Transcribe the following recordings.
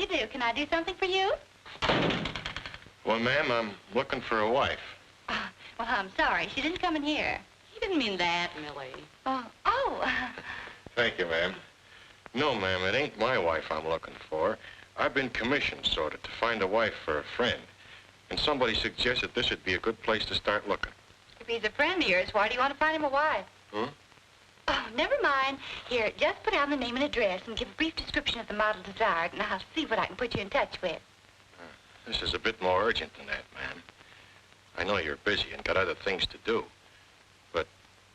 do you do? Can I do something for you? Well, ma'am, I'm looking for a wife. Well, I'm sorry. She didn't come in here. He didn't mean that, Millie. Oh. Thank you, ma'am. No, ma'am, it ain't my wife I'm looking for. I've been commissioned, sort of, to find a wife for a friend. And somebody suggested this would be a good place to start looking. If he's a friend of yours, why do you want to find him a wife? Huh? Oh, never mind. Here, just put down the name and address and give a brief description of the model desired, and I'll see what I can put you in touch with. This is a bit more urgent than that, ma'am. I know you're busy and got other things to do. But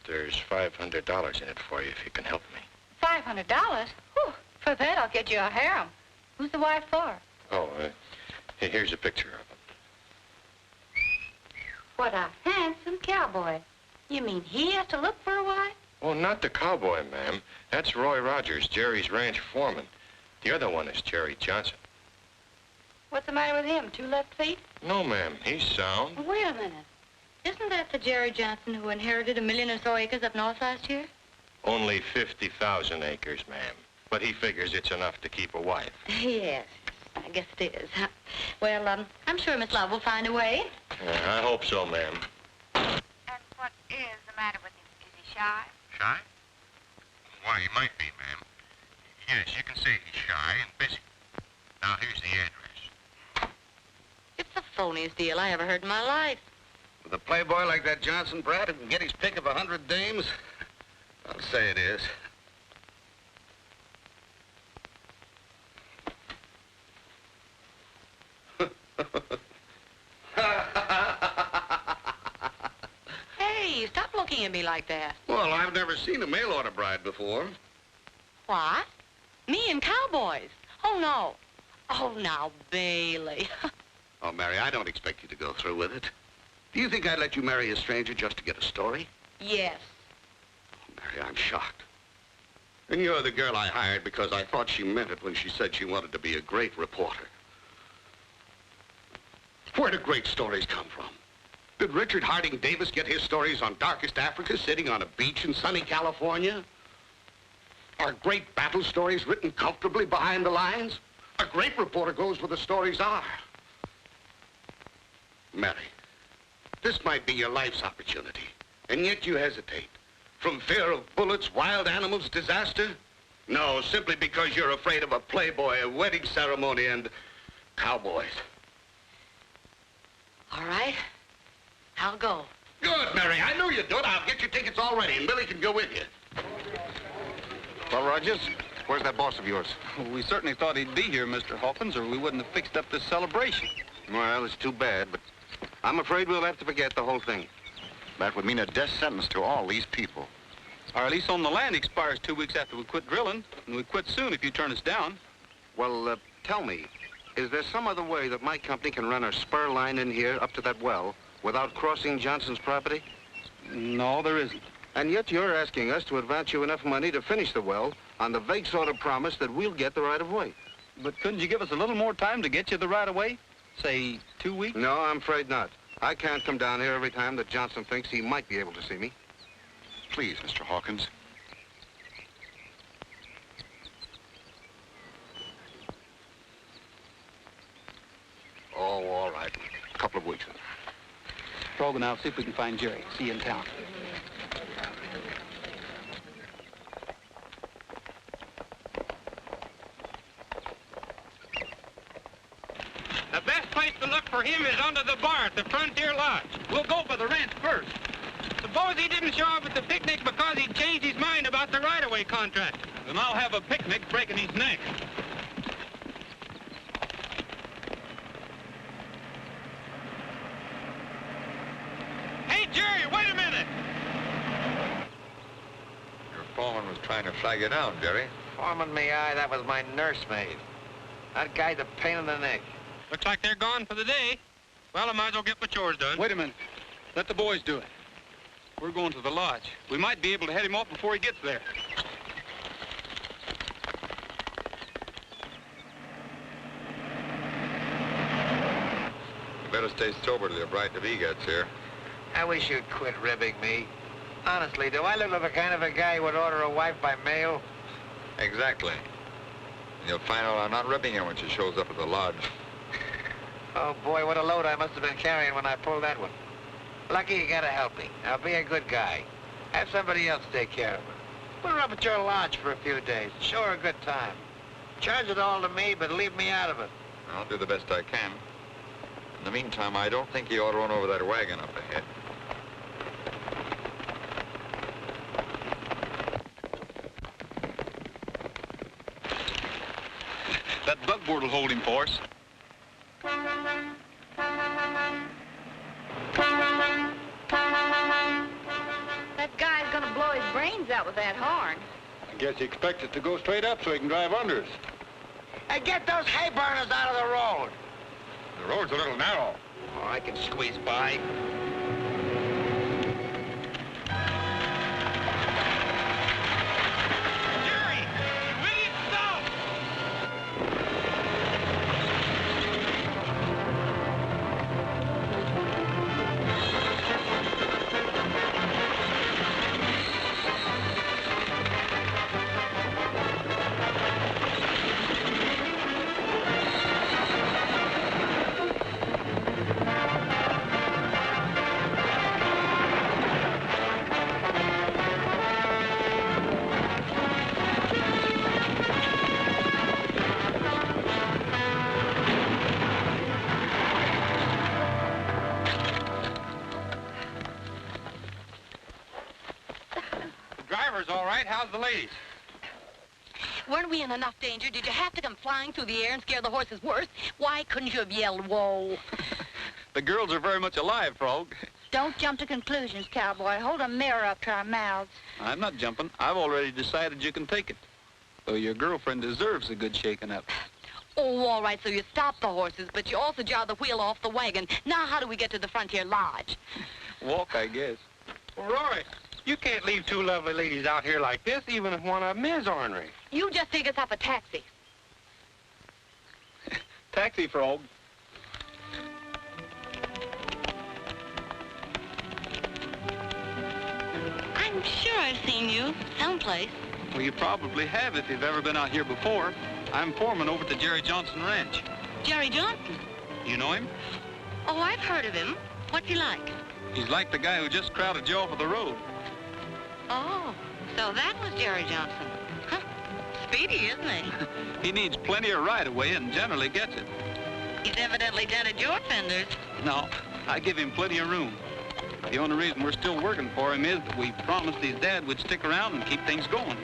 there's $500 in it for you if you can help me. $500? Whew, for that, I'll get you a harem. Who's the wife for? Oh, here's a picture of him. What a handsome cowboy. You mean he has to look for a wife? Oh, not the cowboy, ma'am. That's Roy Rogers, Jerry's ranch foreman. The other one is Jerry Johnson. What's the matter with him? 2 left feet? No, ma'am. He's sound. Well, wait a minute. Isn't that the Jerry Johnson who inherited 1 million or so acres up north last year? Only 50,000 acres, ma'am. But he figures it's enough to keep a wife. Yes, I guess it is. Well, I'm sure Miss Love will find a way. I hope so, ma'am. And what is the matter with him? Is he shy? Shy? Why, he might be, ma'am. Yes, you can say he's shy and busy. Now, here's the address. It's the phoniest deal I ever heard in my life. With a playboy like that Johnson brat who can get his pick of 100 dames, I'll say it is. Hey, stop looking at me like that. Well, I've never seen a mail-order bride before. What? Me and Cowboys? Oh, no. Oh, now, Bailey. Oh, Mary, I don't expect you to go through with it. Do you think I'd let you marry a stranger just to get a story? Yes. Oh, Mary, I'm shocked. And you're the girl I hired because I thought she meant it when she said she wanted to be a great reporter. Where do great stories come from? Did Richard Harding Davis get his stories on darkest Africa sitting on a beach in sunny California? Are great battle stories written comfortably behind the lines? A great reporter goes where the stories are. Mary, this might be your life's opportunity, and yet you hesitate. From fear of bullets, wild animals, disaster? No, simply because you're afraid of a playboy, a wedding ceremony, and cowboys. All right. I'll go. Good, Mary. I knew you'd do it. I'll get your tickets all ready, and Billy can go with you. Well, Rogers, where's that boss of yours? Well, we certainly thought he'd be here, Mr. Hawkins, or we wouldn't have fixed up this celebration. Well, it's too bad, but I'm afraid we'll have to forget the whole thing. That would mean a death sentence to all these people. Our lease on the land expires 2 weeks after we quit drilling, and we quit soon if you turn us down. Well, tell me, is there some other way that my company can run a spur line in here up to that well without crossing Johnson's property? No, there isn't. And yet you're asking us to advance you enough money to finish the well on the vague sort of promise that we'll get the right-of-way. But couldn't you give us a little more time to get you the right-of-way? Say, 2 weeks? No, I'm afraid not. I can't come down here every time that Johnson thinks he might be able to see me. Please, Mr. Hawkins. Oh, all right. A couple of weeks. Frog and I'll see if we can find Jerry. See you in town. The best place to look for him is under the bar at the Frontier Lodge. We'll go for the ranch first. Suppose he didn't show up at the picnic because he changed his mind about the right-of-way contract. Then I'll have a picnic breaking his neck. Hey, Jerry, wait a minute! Your foreman was trying to flag you down, Jerry. Foreman me eye, that was my nursemaid. That guy's a pain in the neck. Looks like they're gone for the day. Well, I might as well get my chores done. Wait a minute. Let the boys do it. We're going to the lodge. We might be able to head him off before he gets there. You better stay sober till your bride-to-be gets here. I wish you'd quit ribbing me. Honestly, do I look like the kind of a guy who would order a wife by mail? Exactly. You'll find out I'm not ripping her when she shows up at the lodge. Oh, boy, what a load I must have been carrying when I pulled that one. Lucky you got a helping. Now, be a good guy. Have somebody else take care of her. Put her up at your lodge for a few days. Show her a good time. Charge it all to me, but leave me out of it. I'll do the best I can. In the meantime, I don't think you ought to run over that wagon up ahead. That buckboard will hold him for us. That guy's gonna blow his brains out with that horn. I guess he expects it to go straight up so he can drive under us. Hey, get those hay burners out of the road. The road's a little narrow. Oh, I can squeeze by. Jerry! Will you stop? Driver's all right. How's the ladies? Weren't we in enough danger? Did you have to come flying through the air and scare the horses worse? Why couldn't you have yelled, whoa? The girls are very much alive, Frog. Don't jump to conclusions, Cowboy. Hold a mirror up to our mouths. I'm not jumping. I've already decided you can take it. Though your girlfriend deserves a good shaking up. Oh, all right, so you stopped the horses, but you also jarred the wheel off the wagon. Now how do we get to the Frontier Lodge? Walk, I guess. Well, Rory, you can't leave two lovely ladies out here like this, even if one of them is ornery. You just take us up a taxi. Taxi, Frog. I'm sure I've seen you someplace. Well, you probably have if you've ever been out here before. I'm foreman over at the Jerry Johnson Ranch. Jerry Johnson? You know him? Oh, I've heard of him. What's he like? He's like the guy who just crowded you off of the road. Oh, so that was Jerry Johnson. Huh. Speedy, isn't he? He needs plenty of right-of-way and generally gets it. He's evidently dented your fenders. No, I give him plenty of room. The only reason we're still working for him is that we promised his dad we'd stick around and keep things going.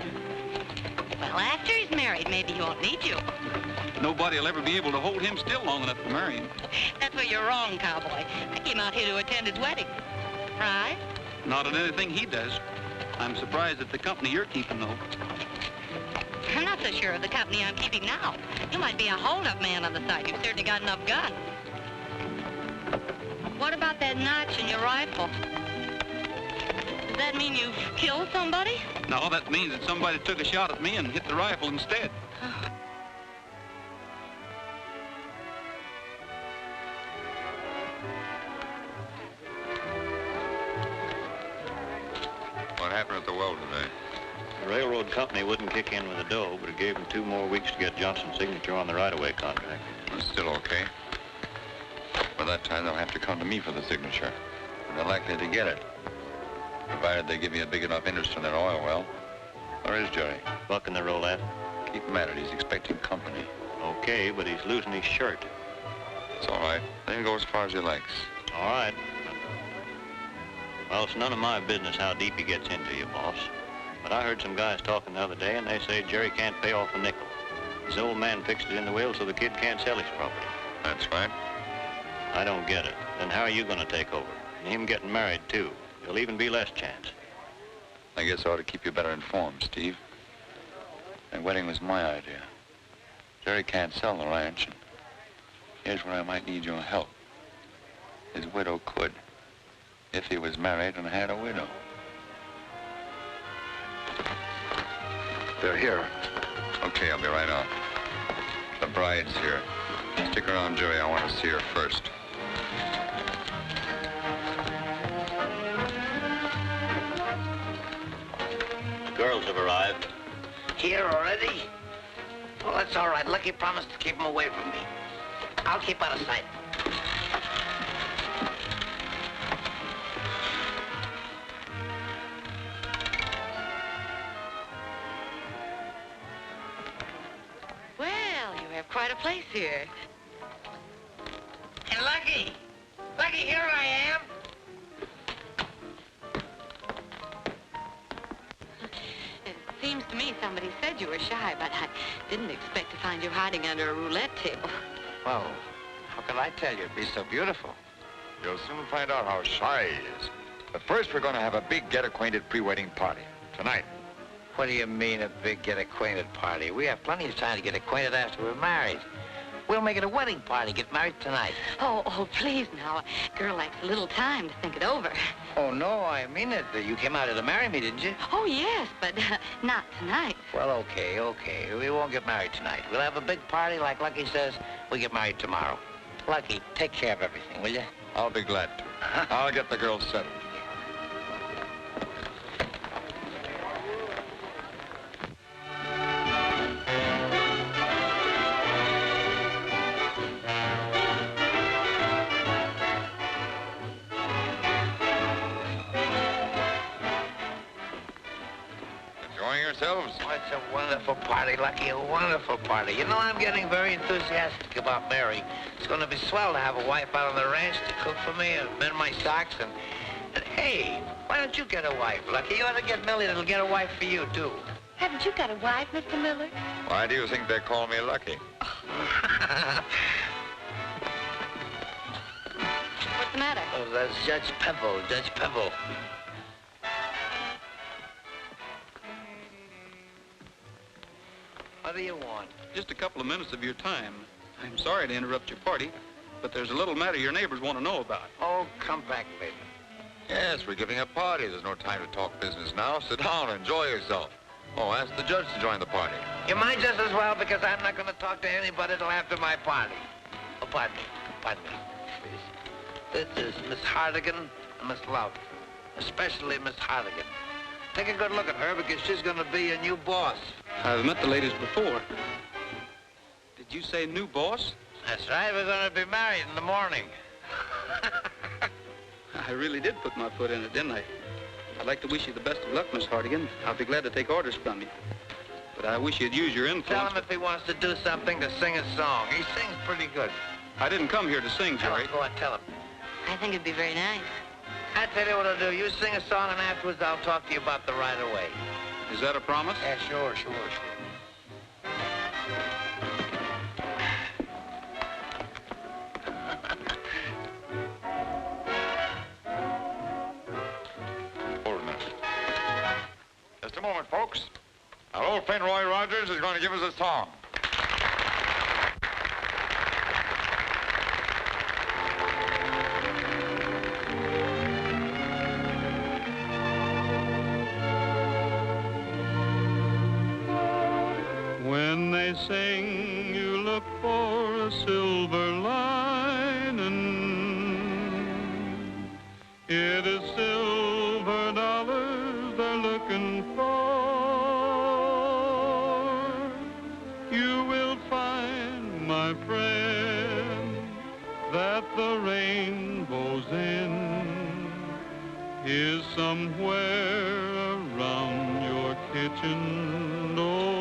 Well, after he's married, maybe he won't need you. Nobody will ever be able to hold him still long enough to marry him. That's where you're wrong, Cowboy. I came out here to attend his wedding. Right? Not at anything he does. I'm surprised at the company you're keeping, though. I'm not so sure of the company I'm keeping now. You might be a hold-up man on the side. You've certainly got enough guns. What about that notch in your rifle? Does that mean you've killed somebody? No, that means that somebody took a shot at me and hit the rifle instead. What happened at the well today? The railroad company wouldn't kick in with the dough, but it gave them 2 more weeks to get Johnson's signature on the right-of-way contract. It's still okay. By that time, they'll have to come to me for the signature. And they're likely to get it, provided they give me a big enough interest in their oil well. Where is Jerry? Bucking the roulette. Keep him at it. He's expecting company. Okay, but he's losing his shirt. It's all right. Let him go as far as he likes. All right. Well, it's none of my business how deep he gets into you, boss. But I heard some guys talking the other day, and they say Jerry can't pay off a nickel. His old man fixed it in the will so the kid can't sell his property. That's right. I don't get it. Then how are you going to take over? And him getting married, too. There'll even be less chance. I guess I ought to keep you better informed, Steve. That wedding was my idea. Jerry can't sell the ranch, and here's where I might need your help. His widow could, if he was married and had a widow. They're here. Okay, I'll be right on. The bride's here. Stick around, Jerry. I want to see her first. The girls have arrived. Here already? Well, that's all right. Lucky promised to keep him away from me. I'll keep out of sight. Well, you have quite a place here. Hey, Lucky! Lucky, here I am! It seems to me somebody said you were shy, but I didn't expect to find you hiding under a roulette table. Well, how could I tell you? It'd be so beautiful. You'll soon find out how shy he is. But first, we're going to have a big get-acquainted pre-wedding party. Tonight. What do you mean, a big get-acquainted party? We have plenty of time to get acquainted after we're married. We'll make it a wedding party. Get married tonight. Oh, please now. A girl likes a little time to think it over. Oh, no, I mean it. You came out here to marry me, didn't you? Oh, yes, but not tonight. Well, okay. We won't get married tonight. We'll have a big party like Lucky says. We'll get married tomorrow. Lucky, take care of everything, will you? I'll be glad to. I'll get the girls settled. Enjoying yourselves? Oh, it's a wonderful party, Lucky, a wonderful party. You know, I'm getting very enthusiastic about Mary. It's going to be swell to have a wife out on the ranch to cook for me and mend my socks and hey, why don't you get a wife, Lucky? You ought to get Millie that'll get a wife for you, too. Haven't you got a wife, Mr. Miller? Why do you think they call me Lucky? What's the matter? Oh, that's Judge Pebble. What do you want? Just a couple of minutes of your time. I'm sorry to interrupt your party, but there's a little matter your neighbors want to know about. Oh, come back, baby. Yes, we're giving a party. There's no time to talk business now. Sit down and enjoy yourself. Oh, ask the judge to join the party. You mind just as well, because I'm not going to talk to anybody till after my party. Oh, pardon me, please. This is Miss Hardigan and Miss Love, especially Miss Hardigan. Take a good look at her, because she's going to be your new boss. I've met the ladies before. Did you say new boss? That's right, we're going to be married in the morning. I really did put my foot in it, didn't I? I'd like to wish you the best of luck, Miss Hardigan. I'll be glad to take orders from you. But I wish you'd use your influence. Tell him if he wants to do something to sing a song. He sings pretty good. I didn't come here to sing, Jerry. Go on, tell him. I think it'd be very nice. I tell you what I'll do. You sing a song, and afterwards I'll talk to you about the right-of-way. Is that a promise? Yeah, sure. Hold a minute. Just a moment, folks. Our old friend Roy Rogers is going to give us a song. When they sing, you look for a silver lining. It is silver dollars they're looking for. You will find, my friend, that the rainbow's end is somewhere around your kitchen door.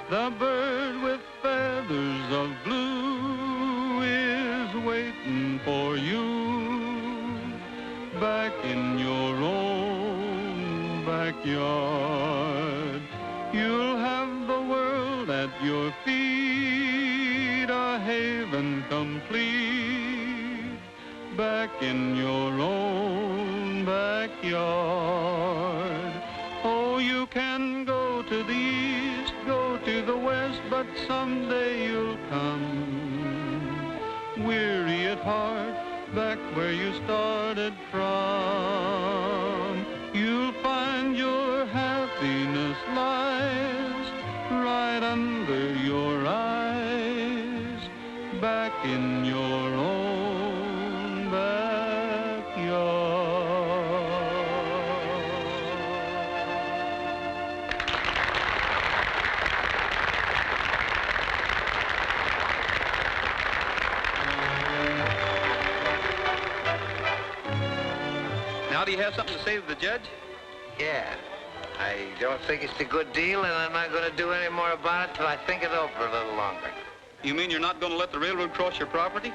The bird with feathers of blue is waiting for you back in your own backyard. You'll have the world at your feet, a haven complete, back in your own backyard. Oh, you can go to the east, go to the west, but someday you'll come, weary at heart, back where you started from. You'll find your happiness lies right under your eyes, back in your own backyard. have something to say to the judge? Yeah. I don't think it's a good deal, and I'm not going to do any more about it till I think it over a little longer. You mean you're not going to let the railroad cross your property?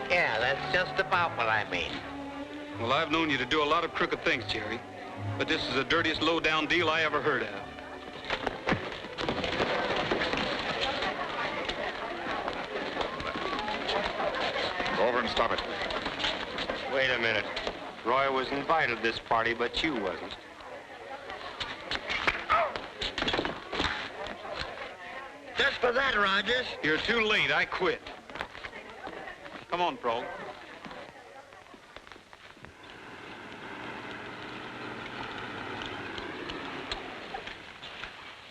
Yeah, that's just about what I mean. Well, I've known you to do a lot of crooked things, Jerry. But this is the dirtiest low-down deal I ever heard of. Go over and stop it. Wait a minute. Roy was invited to this party, but you wasn't. Just for that, Rogers. You're too late. I quit. Come on, Pro.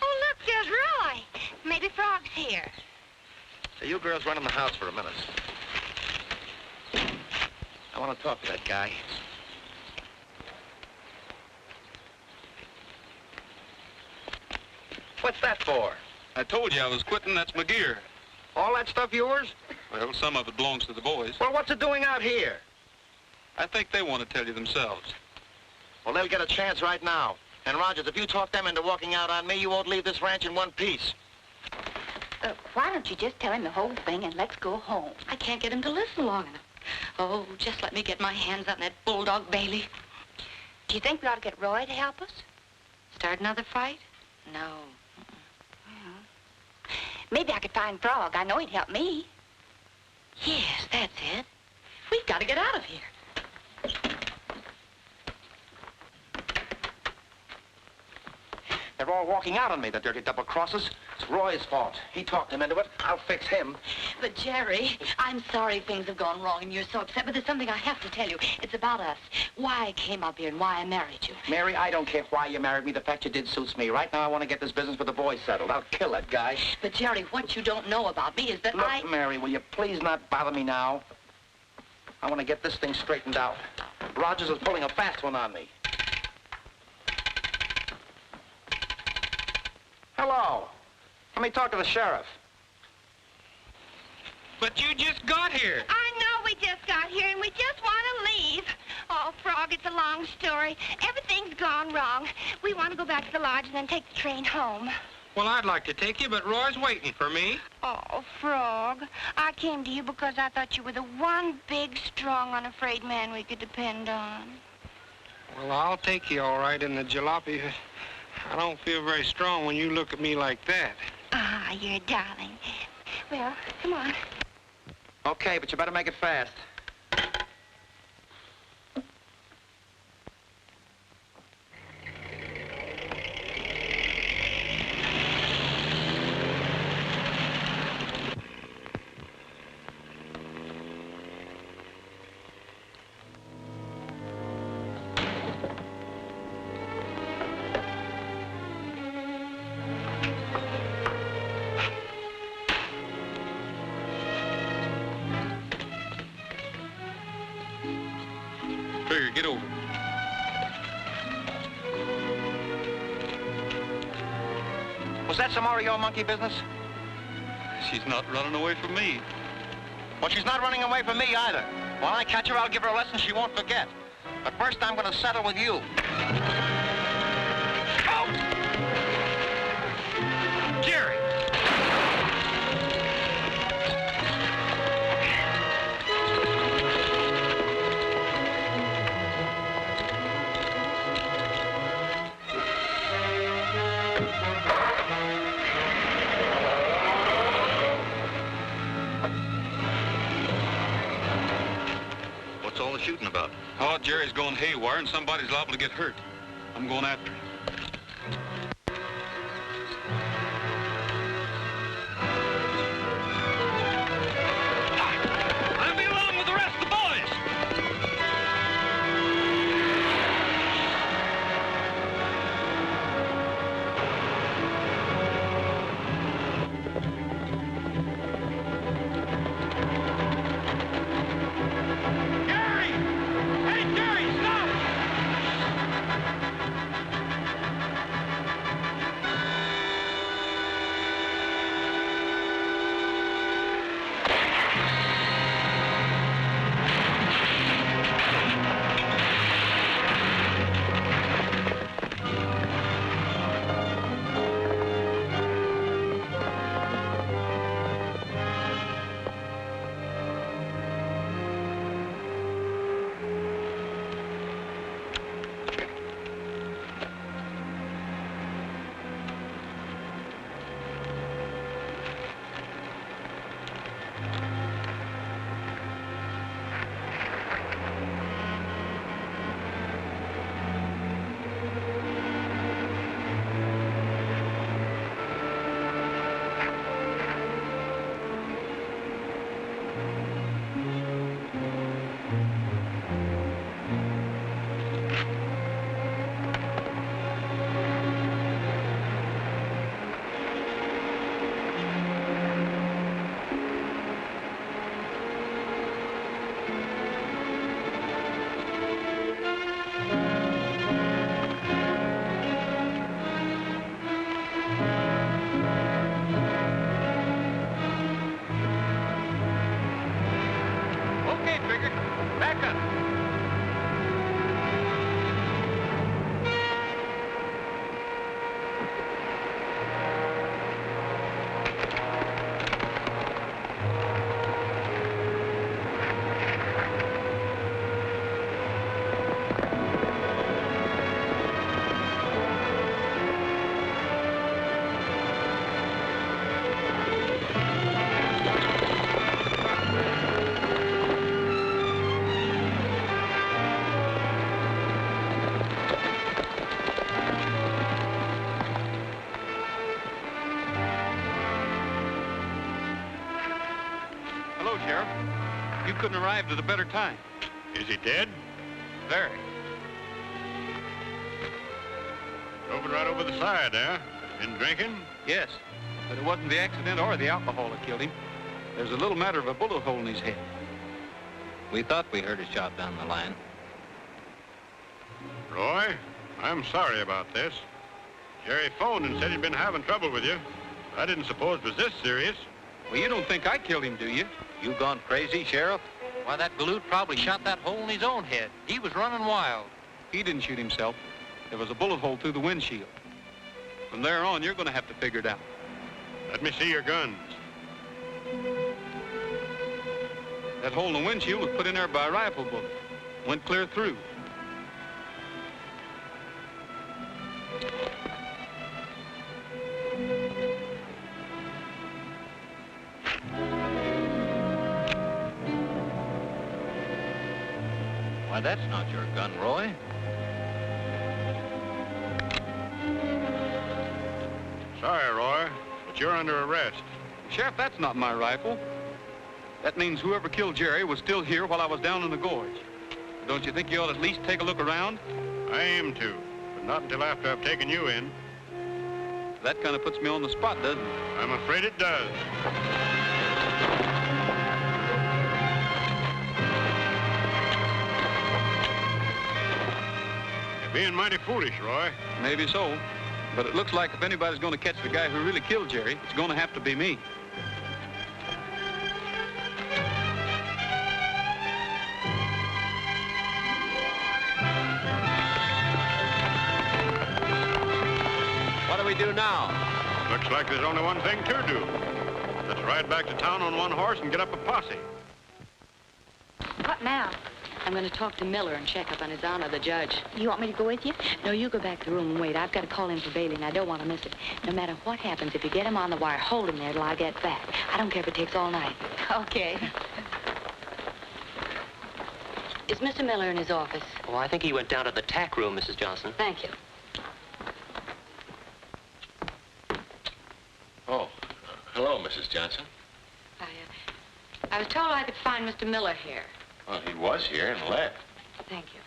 Oh, look, there's Roy. Maybe Frog's here. Hey, you girls run in the house for a minute. I want to talk to that guy. What's that for? I told you I was quitting. That's my gear. All that stuff yours? Well, some of it belongs to the boys. Well, what's it doing out here? I think they want to tell you themselves. Well, they'll get a chance right now. And, Rogers, if you talk them into walking out on me, you won't leave this ranch in one piece. Why don't you just tell him the whole thing and let's go home? I can't get him to listen long enough. Oh, just let me get my hands on that bulldog Bailey. Do you think we ought to get Roy to help us? Start another fight? No. Maybe I could find Frog. I know he'd help me. Yes, that's it. We've got to get out of here. They're all walking out on me, the dirty double-crossers. It's Roy's fault. He talked them into it. I'll fix him. But, Jerry, I'm sorry things have gone wrong and you're so upset, but there's something I have to tell you. It's about us. Why I came up here and why I married you. Mary, I don't care why you married me. The fact you did suits me. Right now, I want to get this business with the boys settled. I'll kill that guy. But, Jerry, what you don't know about me is that Look, Mary, will you please not bother me now? I want to get this thing straightened out. Rogers is pulling a fast one on me. Hello. Let me talk to the sheriff. But you just got here. I know we just got here and we just want to leave. Oh, Frog, it's a long story. Everything's gone wrong. We want to go back to the lodge and then take the train home. Well, I'd like to take you, but Roy's waiting for me. Oh, Frog, I came to you because I thought you were the one big, strong, unafraid man we could depend on. Well, I'll take you all right in the jalopy. I don't feel very strong when you look at me like that. Ah, you're a darling. Well, come on. Okay, but you better make it fast. Trigger, get over. Was that some more of your monkey business? She's not running away from me. Well, she's not running away from me either. When I catch her, I'll give her a lesson she won't forget. But first, I'm going to settle with you. Oh! Jerry! What's all the shooting about? Oh, Jerry's going haywire and somebody's liable to get hurt. I'm going after him. I'll be along with the rest of the boys. Jerry! Hey, Jerry, stop! Sheriff. You couldn't have arrived at a better time. Is he dead? Very. Drove right over the side, huh? Been drinking? Yes, but it wasn't the accident or the alcohol that killed him. There's a little matter of a bullet hole in his head. We thought we heard a shot down the line. Roy, I'm sorry about this. Jerry phoned and said he'd been having trouble with you. I didn't suppose it was this serious. Well, you don't think I killed him, do you? You gone crazy, Sheriff? Why, that galoot probably shot that hole in his own head. He was running wild. He didn't shoot himself. There was a bullet hole through the windshield. From there on, you're going to have to figure it out. Let me see your guns. That hole in the windshield was put in there by a rifle bullet. Went clear through. Why, that's not your gun, Roy. Sorry, Roy, but you're under arrest. Sheriff, that's not my rifle. That means whoever killed Jerry was still here while I was down in the gorge. Don't you think you ought to at least take a look around? I aim to, but not until after I've taken you in. That kind of puts me on the spot, doesn't it? I'm afraid it does. You're being mighty foolish, Roy. Maybe so. But it looks like if anybody's going to catch the guy who really killed Jerry, it's going to have to be me. What do we do now? Looks like there's only one thing to do. Let's ride back to town on one horse and get up a posse. What now? I'm going to talk to Miller and check up on his honor, the judge. You want me to go with you? No, you go back to the room and wait. I've got to call in for Bailey, and I don't want to miss it. No matter what happens, if you get him on the wire, hold him there till I get back. I don't care if it takes all night. Okay. Is Mr. Miller in his office? Oh, I think he went down to the tack room, Mrs. Johnson. Thank you. Oh, hello, Mrs. Johnson. I was told I could find Mr. Miller here. Well, he was here and left. Thank you.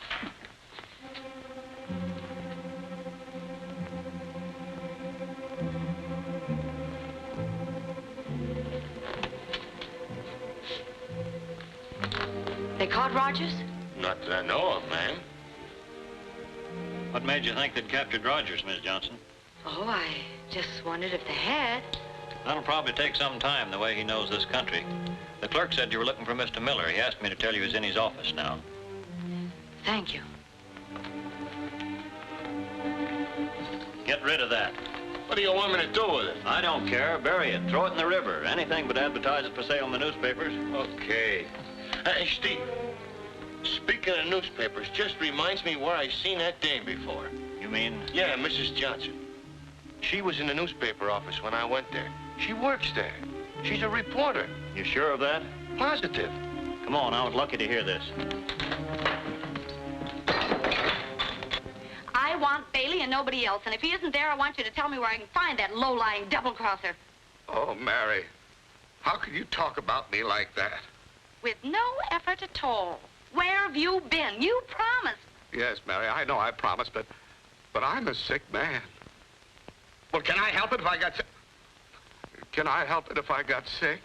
They caught Rogers? Not that I know of, ma'am. What made you think they'd captured Rogers, Miss Johnson? Oh, I just wondered if they had. That'll probably take some time, the way he knows this country. The clerk said you were looking for Mr. Miller. He asked me to tell you he's in his office now. Thank you. Get rid of that. What do you want me to do with it? I don't care. Bury it. Throw it in the river. Anything but advertise it for sale in the newspapers. Okay. Hey, Steve. Speaking of newspapers, just reminds me where I seen that dame before. You mean? Yeah, Mrs. Johnson. She was in the newspaper office when I went there. She works there. She's a reporter. You sure of that? Positive. Come on, I was lucky to hear this. I want Bailey and nobody else, and if he isn't there, I want you to tell me where I can find that low-lying double-crosser. Oh, Mary, how could you talk about me like that? With no effort at all. Where have you been? You promised. Yes, Mary, I know I promised, but I'm a sick man. Well, can I help it if I got sick? Can I help it if I got sick?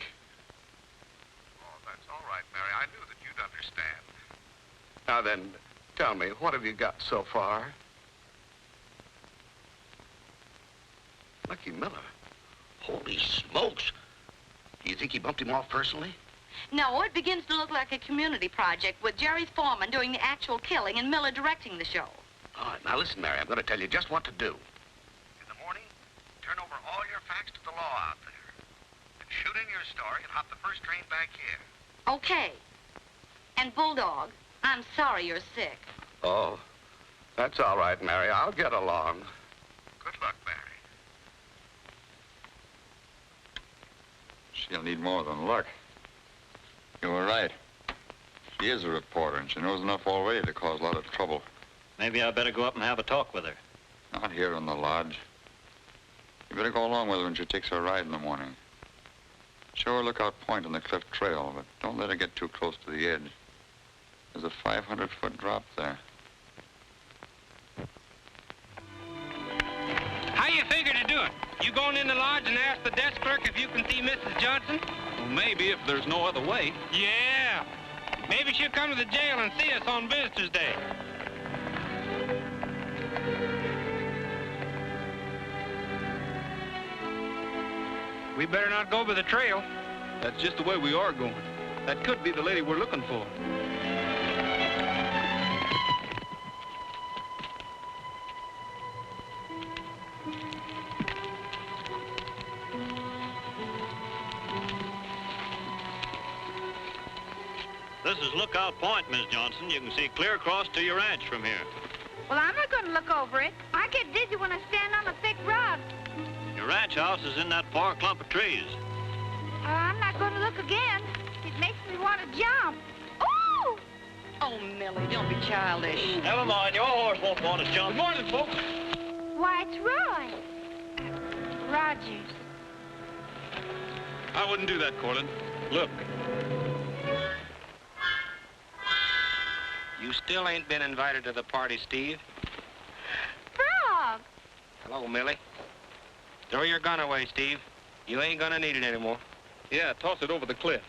Oh, that's all right, Mary. I knew that you'd understand. Now then, tell me, what have you got so far? Lucky Miller. Holy smokes. Do you think he bumped him off personally? No, it begins to look like a community project with Jerry's foreman doing the actual killing and Miller directing the show. All right, now listen, Mary, I'm going to tell you just what to do. In the morning, turn over all your facts to the law out there. And shoot in your story and hop the first train back here. Okay. And Bulldog, I'm sorry you're sick. Oh, that's all right, Mary. I'll get along. Good luck, Mary. She'll need more than luck. You were right. She is a reporter, and she knows enough already to cause a lot of trouble. Maybe I better go up and have a talk with her. Not here in the lodge. You better go along with her when she takes her ride in the morning. Show her Lookout Point on the cliff trail, but don't let her get too close to the edge. There's a 500-foot drop there. How you figure to do it? You going in the lodge and ask the desk clerk if you can see Mrs. Johnson? Well, maybe if there's no other way. Yeah. Maybe she'll come to the jail and see us on Visitor's Day. We better not go by the trail. That's just the way we are going. That could be the lady we're looking for. This is Lookout Point, Miss Johnson. You can see clear across to your ranch from here. Well, I'm not going to look over it. I get dizzy when I stand on a thick rod. Your ranch house is in that far clump of trees. I'm not going to look again. It makes me want to jump. Ooh! Oh, Millie, don't be childish. Never mind, your horse won't want to jump. Good morning, folks. Why, it's Roy. Rogers. I wouldn't do that, Corlin. Look. You still ain't been invited to the party, Steve. Frog! Hello, Millie. Throw your gun away, Steve. You ain't gonna need it anymore. Yeah, toss it over the cliff.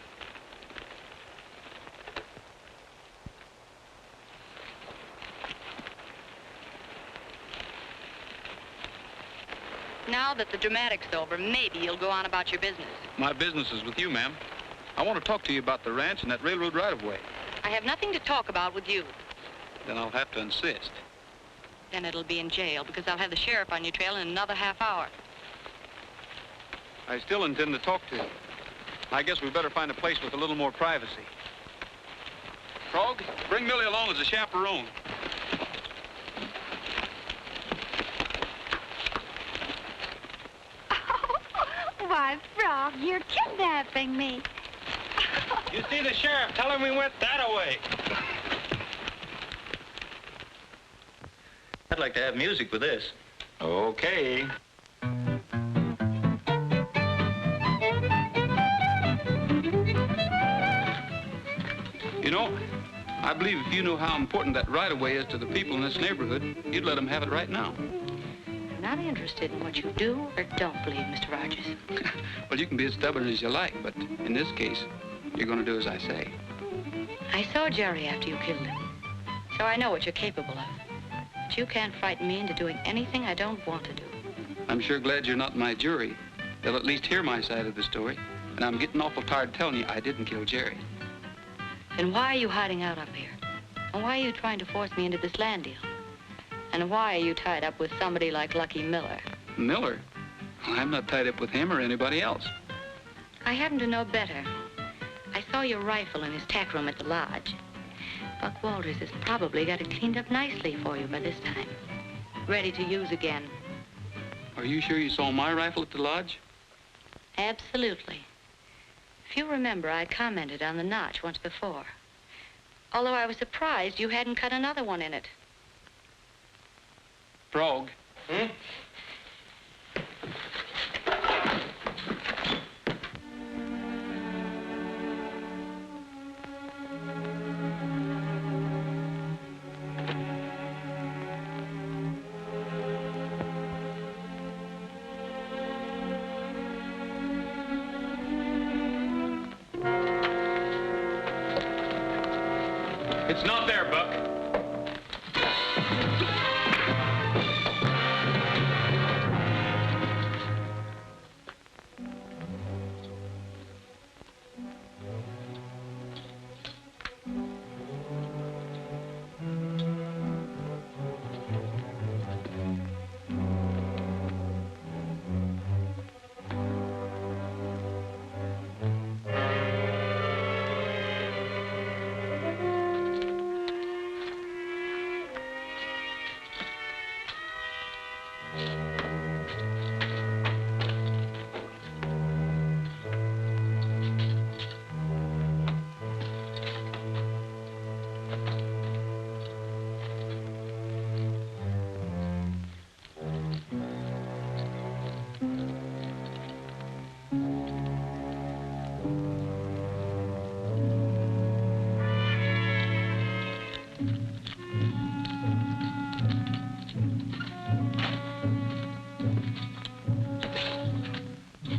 Now that the dramatic's over, maybe you'll go on about your business. My business is with you, ma'am. I want to talk to you about the ranch and that railroad right-of-way. I have nothing to talk about with you. Then I'll have to insist. Then it'll be in jail, because I'll have the sheriff on your trail in another half hour. I still intend to talk to you. I guess we better find a place with a little more privacy. Frog, bring Millie along as a chaperone. Why, Frog, you're kidnapping me. You see the sheriff. Tell him we went that away. I'd like to have music with this. Okay. You know, I believe if you knew how important that right-of-way is to the people in this neighborhood, you'd let them have it right now. I'm not interested in what you do or don't believe, Mr. Rogers. Well, you can be as stubborn as you like, but in this case, you're going to do as I say. I saw Jerry after you killed him, so I know what you're capable of. But you can't frighten me into doing anything I don't want to do. I'm sure glad you're not my jury. They'll at least hear my side of the story, and I'm getting awful tired telling you I didn't kill Jerry. Then why are you hiding out up here? And why are you trying to force me into this land deal? And why are you tied up with somebody like Lucky Miller? Miller? Well, I'm not tied up with him or anybody else. I happen to know better. I saw your rifle in his tack room at the lodge. Buck Walters has probably got it cleaned up nicely for you by this time. Ready to use again. Are you sure you saw my rifle at the lodge? Absolutely. If you remember, I commented on the notch once before. Although I was surprised you hadn't cut another one in it. Frog. It's not there, Buck.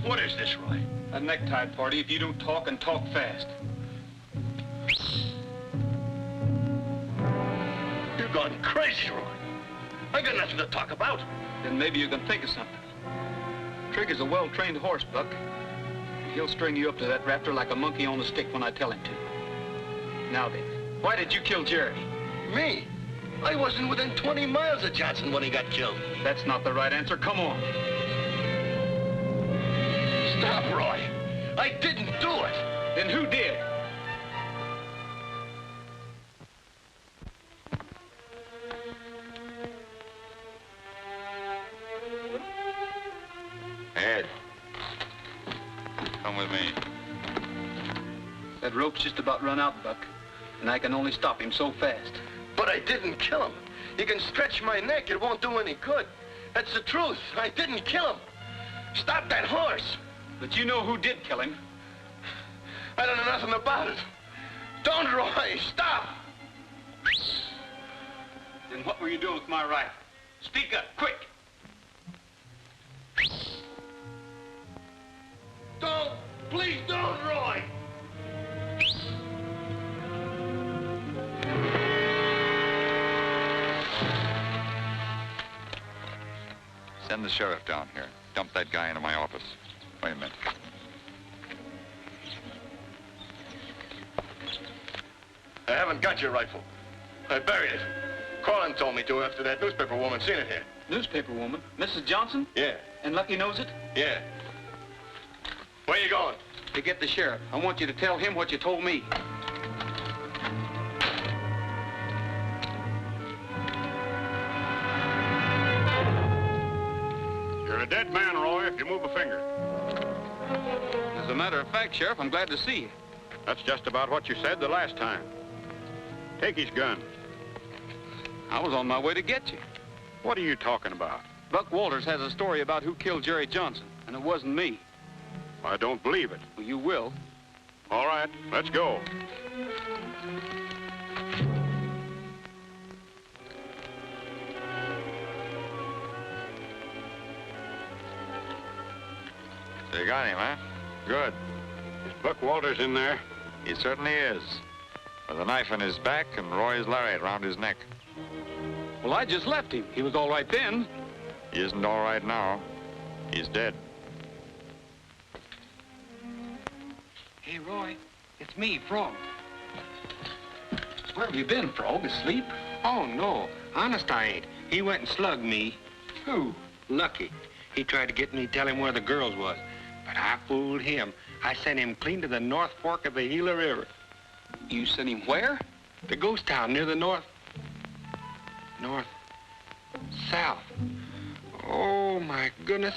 What is this, Roy? A necktie party if you don't talk and talk fast. You've gone crazy, Roy. I got nothing to talk about. Then maybe you can think of something. Trigger's a well-trained horse, Buck. He'll string you up to that raptor like a monkey on a stick when I tell him to. Now then, why did you kill Jerry? Me? I wasn't within 20 miles of Johnson when he got killed. That's not the right answer. Come on. Stop, Roy. I didn't do it. Then who did? Ed. Come with me. That rope's just about run out, Buck. And I can only stop him so fast. But I didn't kill him. You can stretch my neck. It won't do any good. That's the truth. I didn't kill him. Stop that horse. But you know who did kill him. I don't know nothing about it. Don't, Roy. Stop. Then what were you doing with my rifle? Speak up, quick. Don't. Please don't, Roy. Send the sheriff down here. Dump that guy into my office. Wait a minute. I haven't got your rifle. I buried it. Corlin told me to after that newspaper woman seen it here. Newspaper woman? Mrs. Johnson? Yeah. And Lucky knows it? Yeah. Where you going? To get the sheriff. I want you to tell him what you told me. You're a dead man, Roy, if you move a finger. As a matter of fact, Sheriff, I'm glad to see you. That's just about what you said the last time. Take his gun. I was on my way to get you. What are you talking about? Buck Walters has a story about who killed Jerry Johnson, and it wasn't me. I don't believe it. Well, you will. All right, let's go. So you got him, huh? Good. Is Buck Walters in there? He certainly is. With a knife in his back and Roy's lariat around his neck. Well, I just left him. He was all right then. He isn't all right now. He's dead. Hey, Roy, it's me, Frog. Where have you been, Frog? Asleep? Oh, no. Honest, I ain't. He went and slugged me. Who? Lucky. He tried to get me to tell him where the girls was. But I fooled him. I sent him clean to the North Fork of the Gila River. You sent him where? The ghost town near the south. Oh, my goodness.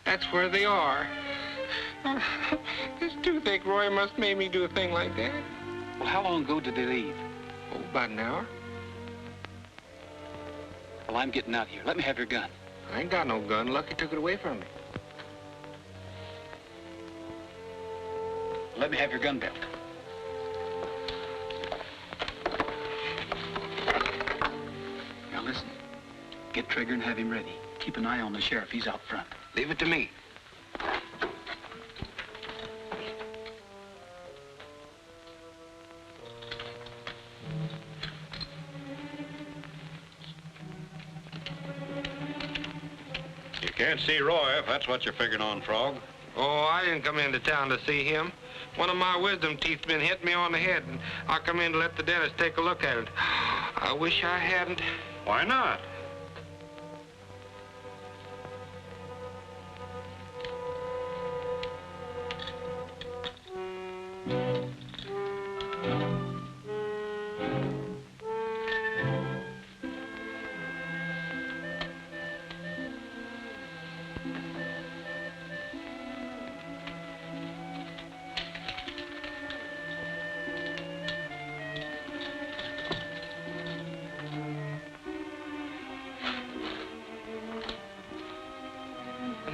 That's where they are. This toothache, Roy, must make me do a thing like that. Well, how long ago did they leave? Oh, about an hour. Well, I'm getting out of here. Let me have your gun. I ain't got no gun. Lucky took it away from me. Let me have your gun belt. Now listen. Get Trigger and have him ready. Keep an eye on the sheriff. He's out front. Leave it to me. You can't see Roy if that's what you're figuring on, Frog. Oh, I didn't come into town to see him. One of my wisdom teeth been hit me on the head, and I come in to let the dentist take a look at it. I wish I hadn't. Why not?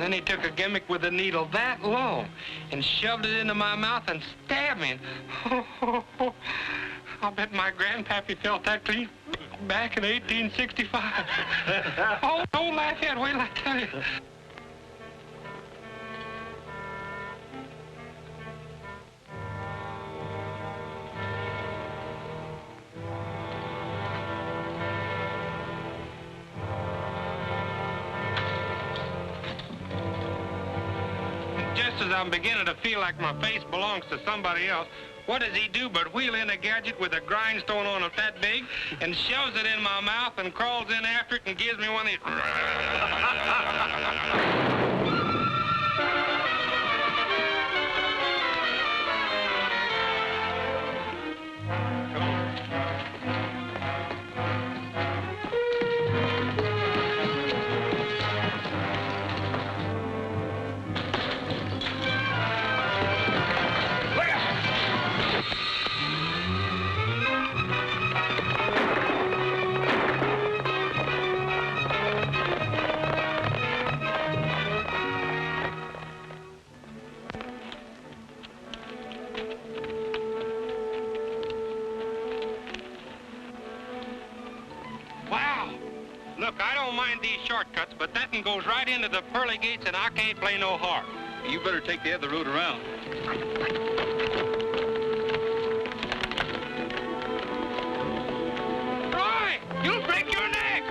And then he took a gimmick with a needle that long and shoved it into my mouth and stabbed me. I'll bet my grandpappy felt that clean back in 1865. Oh, don't laugh yet. Wait till I tell you. Just as I'm beginning to feel like my face belongs to somebody else, what does he do but wheel in a gadget with a grindstone on it that big and shoves it in my mouth and crawls in after it and gives me one of these... Look, I don't mind these shortcuts, but that one goes right into the pearly gates, and I can't play no harp. You better take the other route around. Roy, you'll break your neck!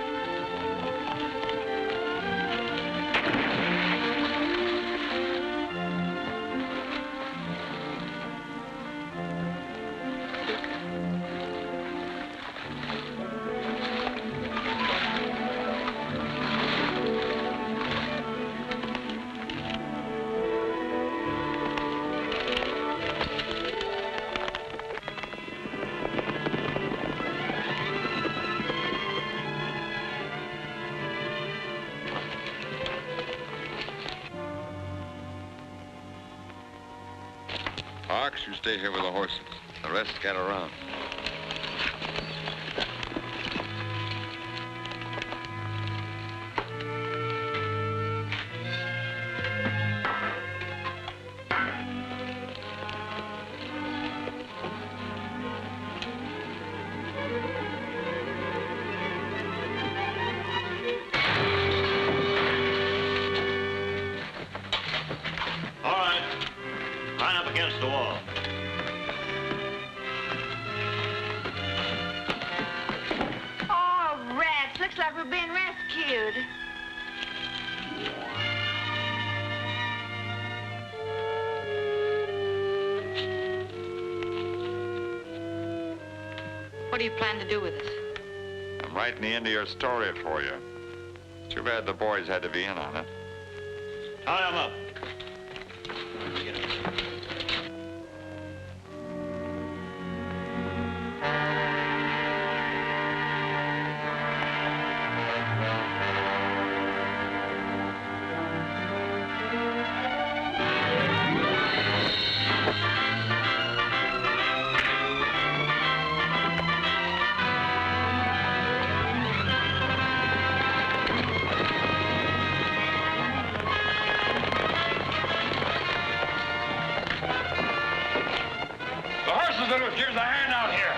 Fox, you stay here with the horses. The rest scatter around. All right. Line up against the wall. Oh, rats. Looks like we're being rescued. What do you plan to do with us? I'm writing the end of your story for you. Too bad the boys had to be in on it. Tie him up. Here's a hand out here.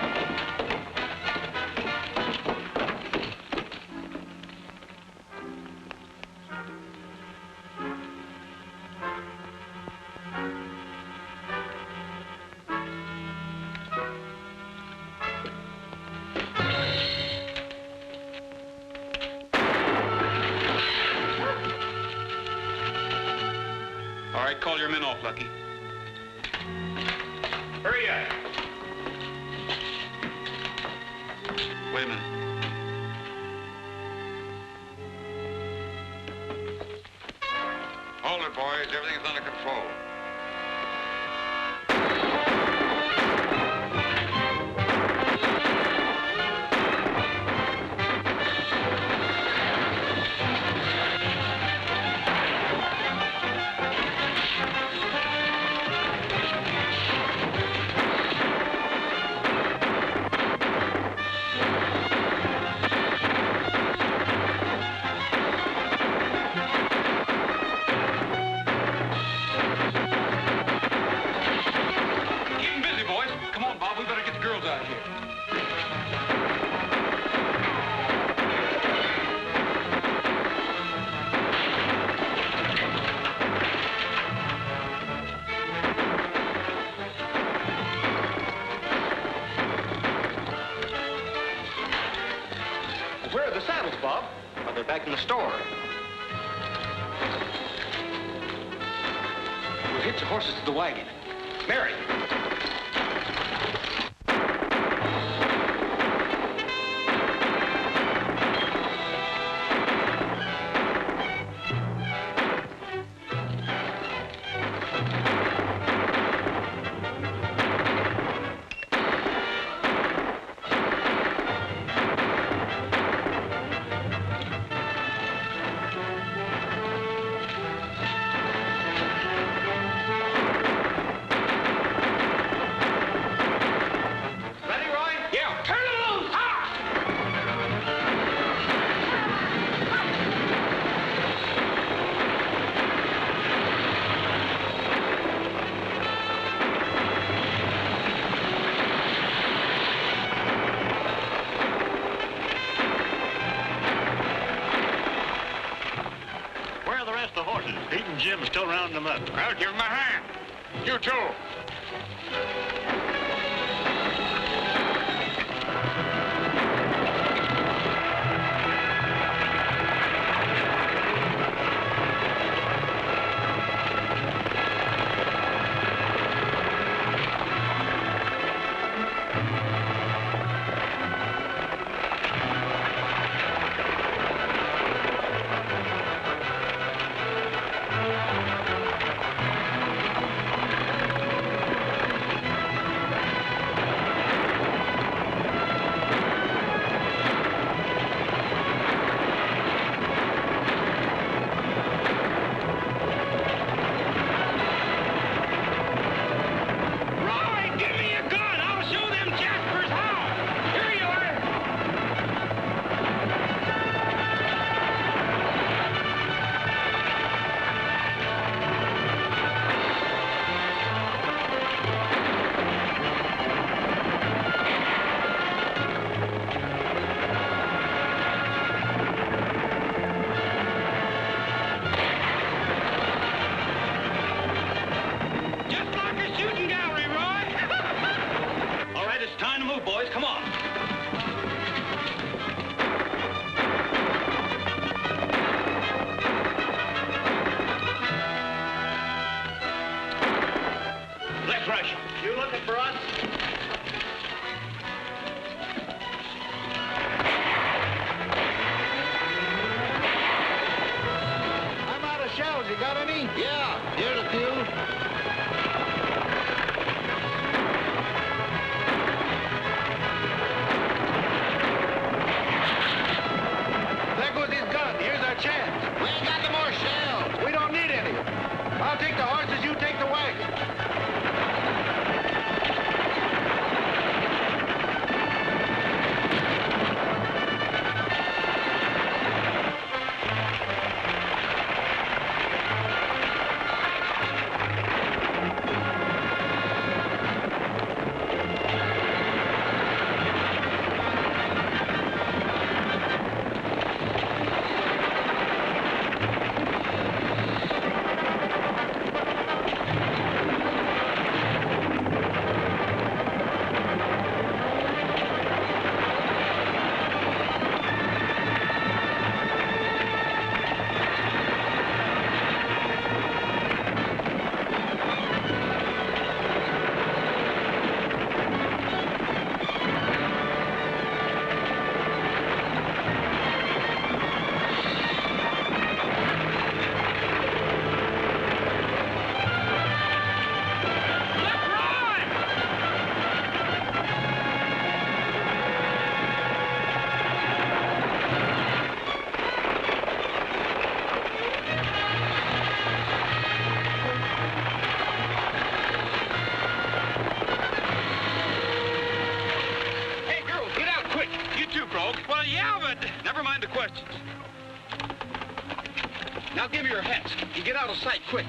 All right, call your men off, Lucky. Hurry up. Wait a minute. Hold it, boys. Everything's under control. They're back in the store. We'll hitch the horses to the wagon. Mary! Pete and Jim are still rounding them up. Well, give them a hand. You too. Now give me your hats. You get out of sight quick.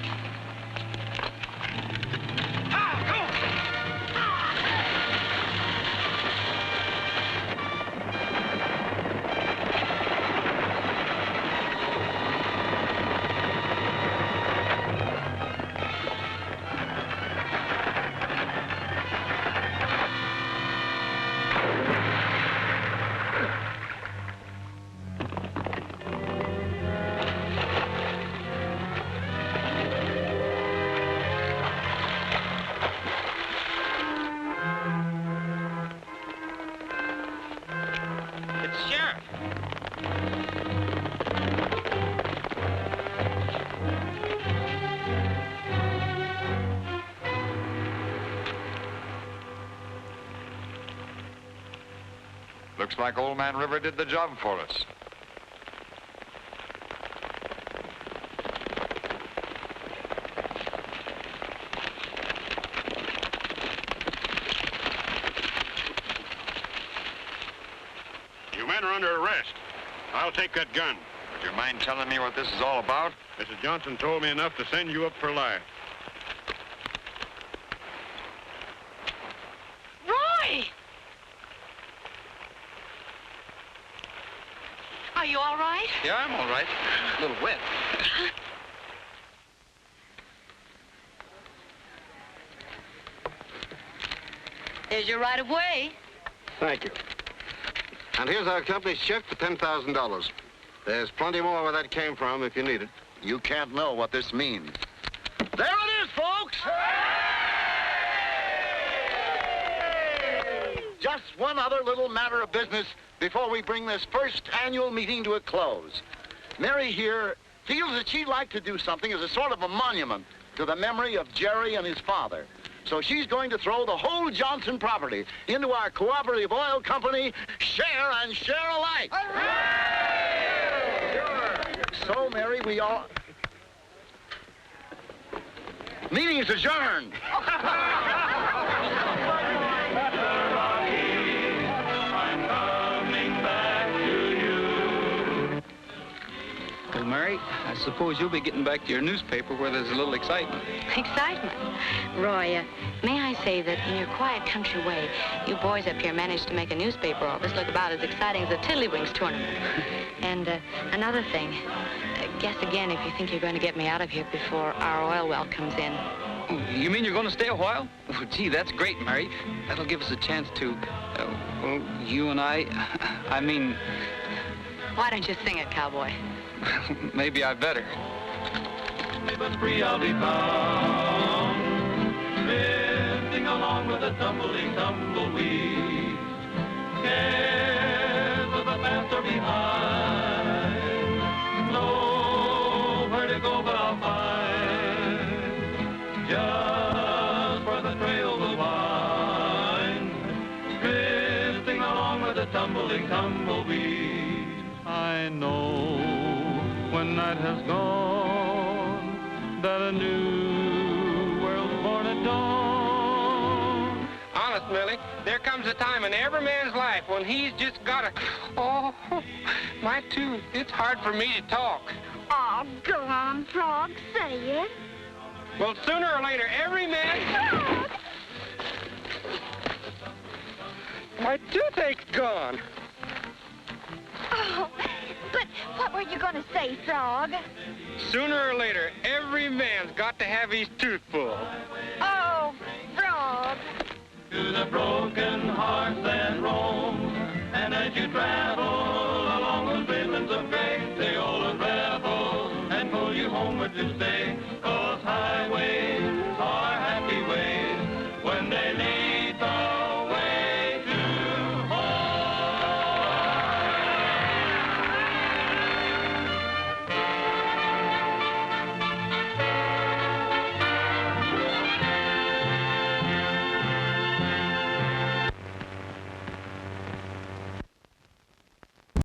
Looks like Old Man River did the job for us. You men are under arrest. I'll take that gun. Would you mind telling me what this is all about? Mrs. Johnson told me enough to send you up for life. Roy! Are you all right? Yeah, I'm all right. A little wet. There's your right of way. Thank you. And here's our company's check for $10,000. There's plenty more where that came from if you need it. You can't know what this means. There it is, folks! Just one other little matter of business before we bring this first annual meeting to a close. Mary here feels that she'd like to do something as a sort of a monument to the memory of Jerry and his father. So she's going to throw the whole Johnson property into our cooperative oil company, share and share alike. So, Mary, we all... Meeting is adjourned. Well, Mary, I suppose you'll be getting back to your newspaper where there's a little excitement. Excitement. Roy, may I say that in your quiet country way, you boys up here managed to make a newspaper office look about as exciting as a Tiddlywinks tournament. And another thing, guess again if you think you're going to get me out of here before our oil well comes in. Oh, you mean you're going to stay a while? Oh, gee, that's great, Mary. That'll give us a chance to, well, you and I mean... Why don't you sing it, Cowboy? Maybe I better. But free I'll be found, drifting along with the tumbling tumbleweed. Cares of the past are behind, nowhere to go but I'll find just where the trail will wind, drifting along with the tumbling tumbleweed. I know when night has gone, that a new world's born at dawn. Honest, Millie, there comes a time in every man's life when he's just got to... Oh, my tooth. It's hard for me to talk. Oh, go on, Frog, say it. Well, sooner or later, every man... My toothache's gone. Oh, but what were you going to say, Frog? Sooner or later, every man's got to have his tooth pulled.